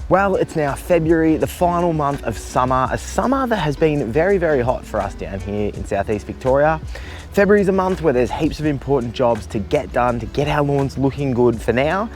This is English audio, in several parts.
Well, it's now February, the final month of summer, a summer that has been very, very hot for us down here in Southeast Victoria. February is a month where there's heaps of important jobs to get done, to get our lawns looking good for now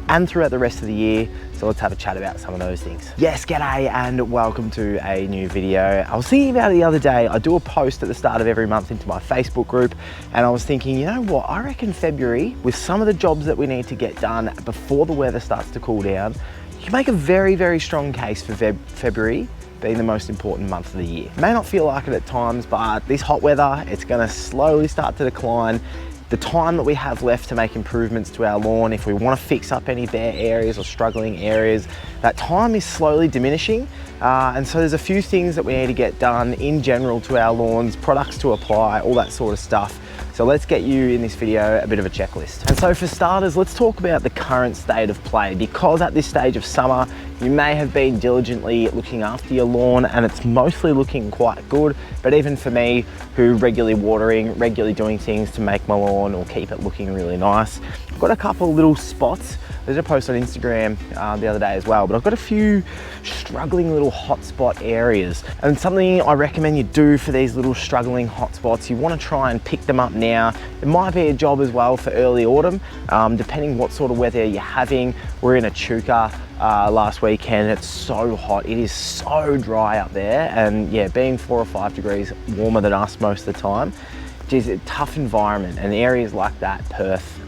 and throughout the rest of the year. So let's have a chat about some of those things. Yes, g'day and welcome to a new video. I was thinking about it the other day. I do a post at the start of every month into my Facebook group, and I was thinking, you know what, I reckon February, with some of the jobs that we need to get done before the weather starts to cool down, you can make a very, very strong case for February being the most important month of the year. It may not feel like it at times, but this hot weather, it's gonna slowly start to decline. The time that we have left to make improvements to our lawn, if we want to fix up any bare areas or struggling areas, that time is slowly diminishing. And so there's a few things that we need to get done in general to our lawns, products to apply, all that sort of stuff. So let's get you in this video a bit of a checklist. And so for starters, let's talk about the current state of play, because at this stage of summer, you may have been diligently looking after your lawn and it's mostly looking quite good. But even for me, who regularly watering, regularly doing things to make my lawn or keep it looking really nice, I've got a couple of little spots. There's a post on Instagram the other day as well, but I've got a few struggling little hotspot areas. And something I recommend you do for these little struggling hotspots, you want to try and pick them up now. It might be a job as well for early autumn, depending what sort of weather you're having. We're in Echuca last weekend. It's so hot. It is so dry up there. And yeah, being 4 or 5 degrees warmer than us most of the time, it's a tough environment. And areas like that, Perth,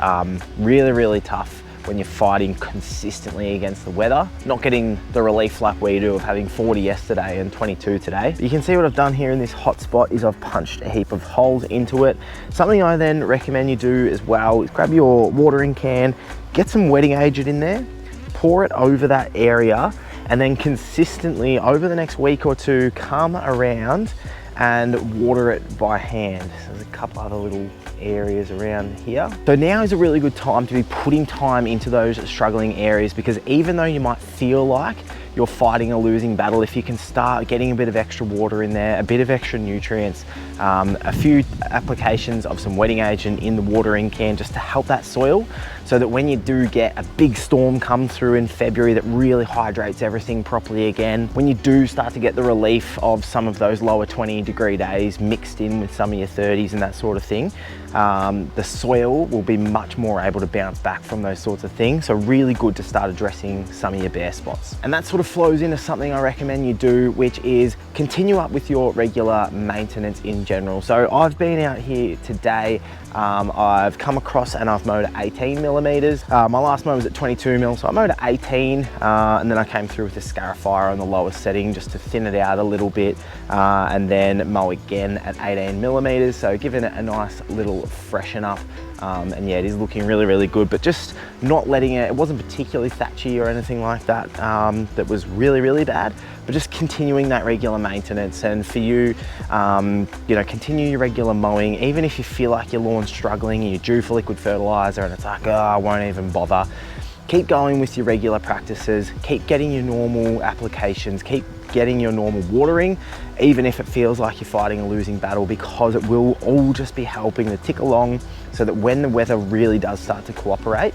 really, really tough when you're fighting consistently against the weather, not getting the relief like we do of having 40 yesterday and 22 today. But you can see what I've done here in this hot spot is I've punched a heap of holes into it. Something I then recommend you do as well is grab your watering can, get some wetting agent in there, pour it over that area, and then consistently over the next week or two, come around and water it by hand. So there's a couple other little areas around here. So now is a really good time to be putting time into those struggling areas, because even though you might feel like you're fighting a losing battle, if you can start getting a bit of extra water in there, a bit of extra nutrients, a few applications of some wetting agent in the watering can just to help that soil, so that when you do get a big storm come through in February that really hydrates everything properly again, when you do start to get the relief of some of those lower 20-degree days mixed in with some of your 30s and that sort of thing, the soil will be much more able to bounce back from those sorts of things. So really good to start addressing some of your bare spots. And that sort of flows into something I recommend you do, which is continue up with your regular maintenance in general. So I've been out here today, I've come across and I've mowed at 18 millimeters. My last mow was at 22 mil, so I mowed at 18, and then I came through with a scarifier on the lowest setting just to thin it out a little bit, and then mow again at 18 millimeters. So giving it a nice little freshen up. And yeah, it is looking really, really good, but just not letting it wasn't particularly thatchy or anything like that, that was really, really bad, but just continuing that regular maintenance. And for you, you know, continue your regular mowing, even if you feel like your lawn's struggling and you're due for liquid fertilizer and it's like, oh, I won't even bother. Keep going with your regular practices, keep getting your normal applications, keep getting your normal watering, even if it feels like you're fighting a losing battle, because it will all just be helping to tick along so that when the weather really does start to cooperate,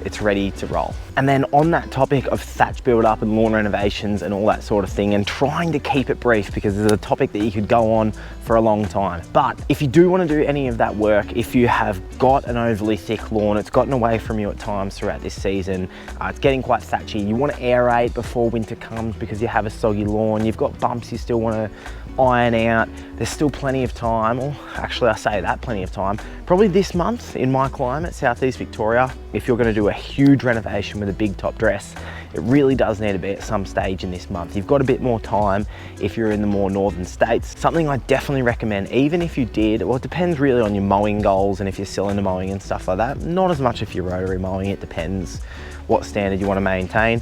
it's ready to roll. And then on that topic of thatch build up and lawn renovations and all that sort of thing, and trying to keep it brief, because it's a topic that you could go on for a long time. But if you do want to do any of that work, if you have got an overly thick lawn, it's gotten away from you at times throughout this season, it's getting quite thatchy, you want to aerate before winter comes because you have a soggy lawn, you've got bumps you still want to iron out, there's still plenty of time, or actually I say that, plenty of time. Probably this month in my climate, Southeast Victoria, if you're going to do a huge renovation with a big top dress, it really does need to be at some stage in this month. You've got a bit more time if you're in the more northern states. Something I definitely recommend, even if you did, well, it depends really on your mowing goals and if you're cylinder mowing and stuff like that. Not as much if you're rotary mowing, it depends what standard you want to maintain.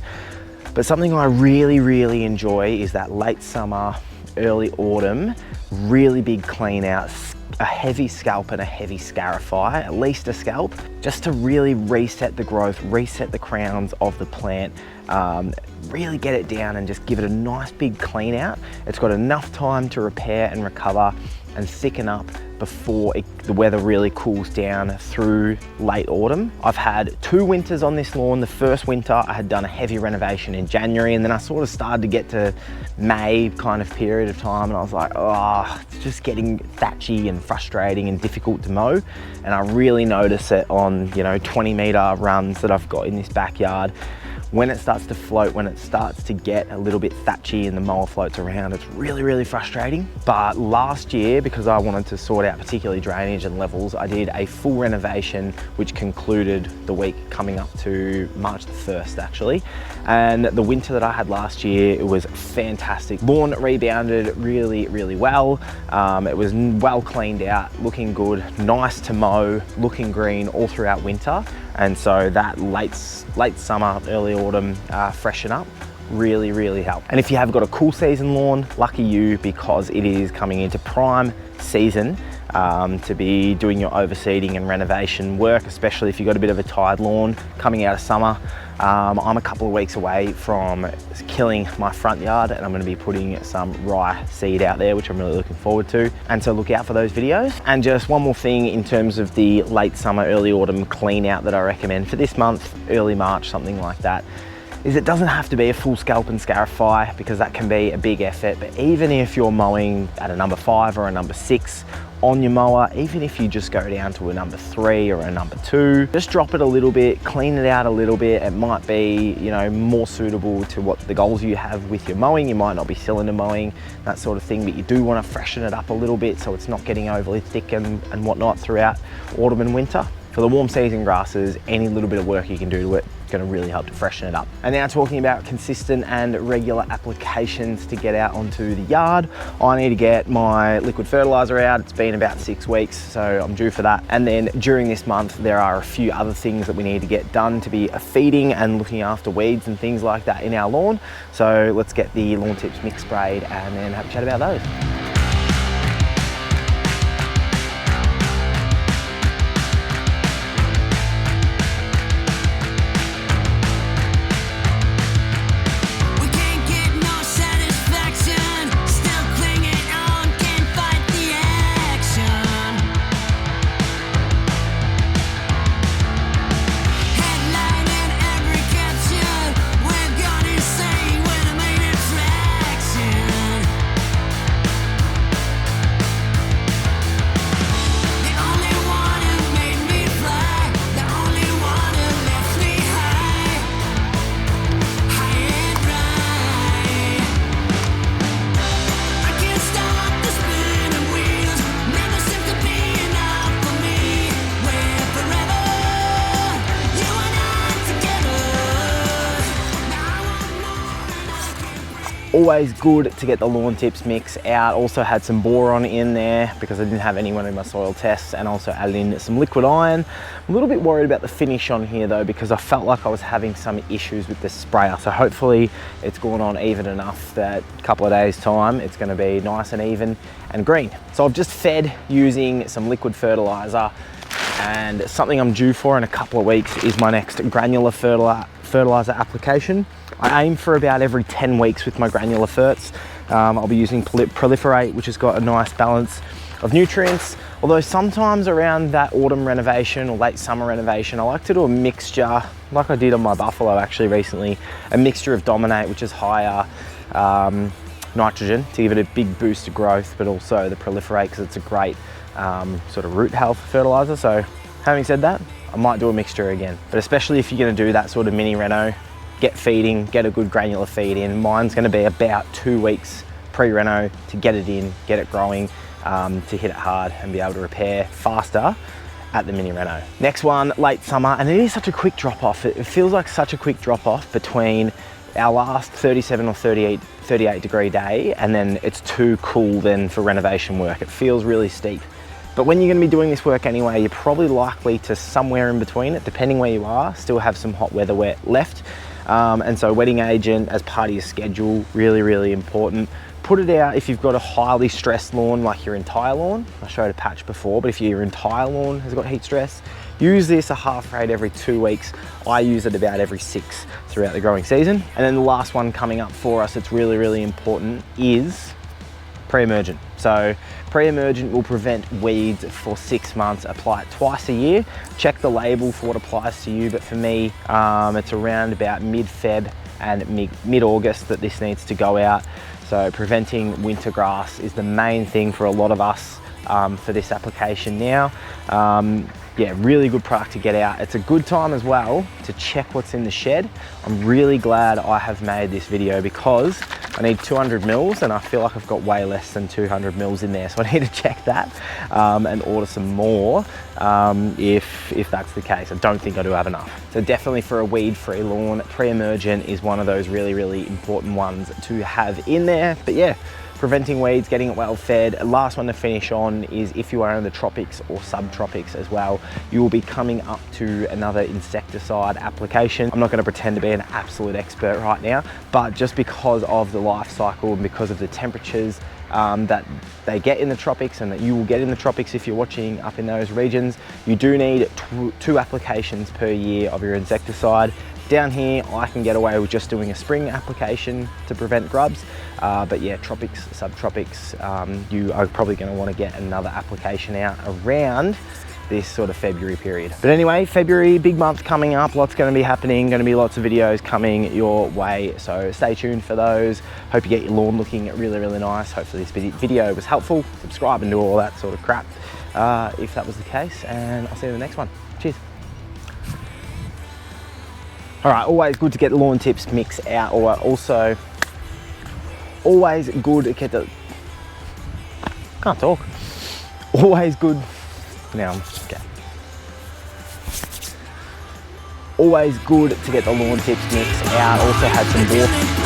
But something I really, really enjoy is that late summer, early autumn, really big clean out, a heavy scalp and a heavy scarify, at least a scalp, just to really reset the growth, reset the crowns of the plant, really get it down and just give it a nice big clean out. It's got enough time to repair and recover and thicken up before the weather really cools down through late autumn. I've had 2 winters on this lawn. The first winter I had done a heavy renovation in January, and then I sort of started to get to May kind of period of time and I was like, oh, it's just getting thatchy and frustrating and difficult to mow. And I really notice it on, 20-meter runs that I've got in this backyard. When it starts to float, when it starts to get a little bit thatchy and the mower floats around, it's really, really frustrating. But last year, because I wanted to sort out particularly drainage and levels, I did a full renovation, which concluded the week coming up to March the 1st, actually. And the winter that I had last year, it was fantastic. Lawn rebounded really, really well. It was well cleaned out, looking good, nice to mow, looking green all throughout winter. And so that late summer, early autumn freshen up really, really helped. And if you have got a cool season lawn, lucky you, because it is coming into prime season to be doing your overseeding and renovation work, especially if you've got a bit of a tired lawn coming out of summer. I'm a couple of weeks away from killing my front yard, and I'm going to be putting some rye seed out there, which I'm really looking forward to. And so look out for those videos. And just one more thing in terms of the late summer, early autumn clean out that I recommend for this month, early March, something like that, is it doesn't have to be a full scalp and scarify, because that can be a big effort. But even if you're mowing at a number 5 or a number 6 on your mower, even if you just go down to a number 3 or a number 2, just drop it a little bit, clean it out a little bit. It might be, more suitable to what the goals you have with your mowing. You might not be cylinder mowing, that sort of thing, but you do want to freshen it up a little bit so it's not getting overly thick and whatnot throughout autumn and winter. For the warm season grasses, any little bit of work you can do to it is going to really help to freshen it up. And now talking about consistent and regular applications to get out onto the yard, I need to get my liquid fertilizer out. It's been about 6 weeks, so I'm due for that. And then during this month, there are a few other things that we need to get done to be feeding and looking after weeds and things like that in our lawn. So let's get the Lawn Tips mix sprayed and then have a chat about those. Always good to get the Lawn Tips mix out. Also had some boron in there because I didn't have anyone in my soil tests, and also added in some liquid iron. I'm a little bit worried about the finish on here though, because I felt like I was having some issues with the sprayer. So hopefully it's gone on even enough that a couple of days time it's going to be nice and even and green. So I've just fed using some liquid fertilizer, and something I'm due for in a couple of weeks is my next granular fertilizer application. I aim for about every 10 weeks with my granular ferts. I'll be using Proliferate, which has got a nice balance of nutrients. Although sometimes around that autumn renovation or late summer renovation, I like to do a mixture, like I did on my buffalo actually recently, a mixture of Dominate, which is higher nitrogen to give it a big boost to growth, but also the Proliferate because it's a great sort of root health fertilizer. So having said that, I might do a mixture again, but especially if you're going to do that sort of mini reno, get feeding, get a good granular feed in. Mine's going to be about 2 weeks pre-reno to get it in, get it growing, to hit it hard and be able to repair faster at the mini reno. Next one, late summer, and it is such a quick drop off. It feels like such a quick drop off between our last 37 or 38 degree day, and then it's too cool then for renovation work. It feels really steep. But when you're going to be doing this work anyway, you're probably likely to, somewhere in between it, depending where you are, still have some hot weather left. And so wetting agent as part of your schedule, really, really important. Put it out if you've got a highly stressed lawn like your entire lawn. I showed a patch before, but if your entire lawn has got heat stress, use this a half rate every 2 weeks. I use it about every 6 throughout the growing season. And then the last one coming up for us, it's really, really important, is pre-emergent. So pre-emergent will prevent weeds for 6 months. Apply it twice a year. Check the label for what applies to you, but for me, it's around about mid-Feb and mid-August that this needs to go out. So preventing winter grass is the main thing for a lot of us for this application now. Yeah, really good product to get out. It's a good time as well to check what's in the shed. I'm really glad I have made this video because I need 200 mils and I feel like I've got way less than 200 mils in there. So I need to check that and order some more if that's the case. I don't think I do have enough. So definitely for a weed-free lawn, pre-emergent is one of those really, really important ones to have in there. But yeah, preventing weeds, getting it well fed. Last one to finish on is if you are in the tropics or subtropics as well, you will be coming up to another insecticide application. I'm not going to pretend to be an absolute expert right now, but just because of the life cycle and because of the temperatures that they get in the tropics and that you will get in the tropics if you're watching up in those regions, you do need two applications per year of your insecticide. Down here, I can get away with just doing a spring application to prevent grubs. But yeah, tropics, subtropics, you are probably gonna wanna get another application out around this sort of February period. But anyway, February, big month coming up, lots gonna be happening, gonna be lots of videos coming your way. So stay tuned for those. Hope you get your lawn looking really, really nice. Hopefully this video was helpful. Subscribe and do all that sort of crap if that was the case. And I'll see you in the next one. Cheers. All right, always good to get the lawn tips mix out, or also always good to get the, can't talk. Always good, now, okay. Always good to get the lawn tips mix out. Also had some water.